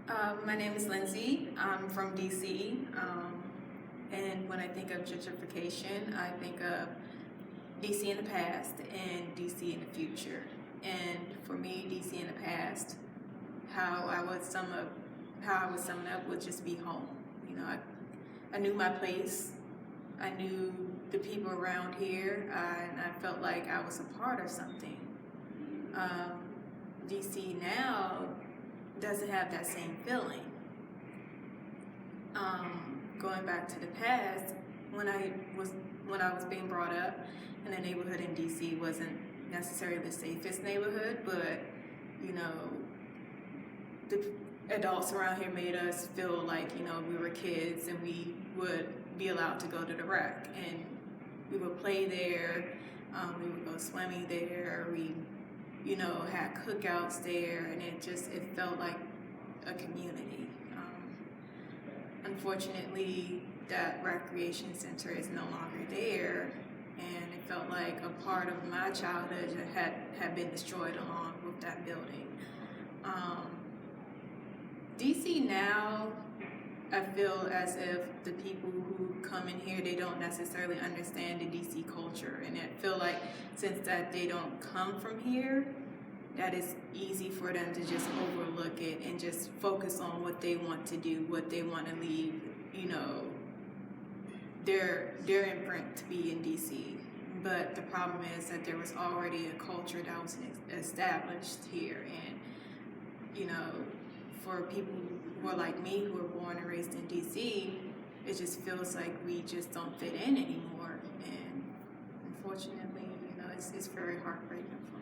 My name is Lyndsey. I'm from DC. And when I think of gentrification, I think of DC in the past and DC in the future. And for me, DC in the past, how I would sum up, how I would sum it up would just be home. I knew my place. I knew the people around here, and I felt like I was a part of something. Um, DC now doesn't have that same feeling. Going back to the past, when I was being brought up in a neighborhood in DC wasn't necessarily the safest neighborhood, but you know, the adults around here made us feel like we were kids and we would be allowed to go to the rec and we would play there. We would go swimming there. We had cookouts there, and it felt like a community. Unfortunately, that recreation center is no longer there, and it felt like a part of my childhood had been destroyed along with that building. DC now, I feel as if the people who come in here, they don't necessarily understand the DC culture, and I feel like since that they don't come from here, that it's easy for them to just overlook it and just focus on what they want to do, what they want to leave, their imprint to be in DC. But the problem is that there was already a culture that was established here, and for people who are like me, who were born and raised in DC, it just feels like we just don't fit in anymore. And unfortunately, it's very heartbreaking for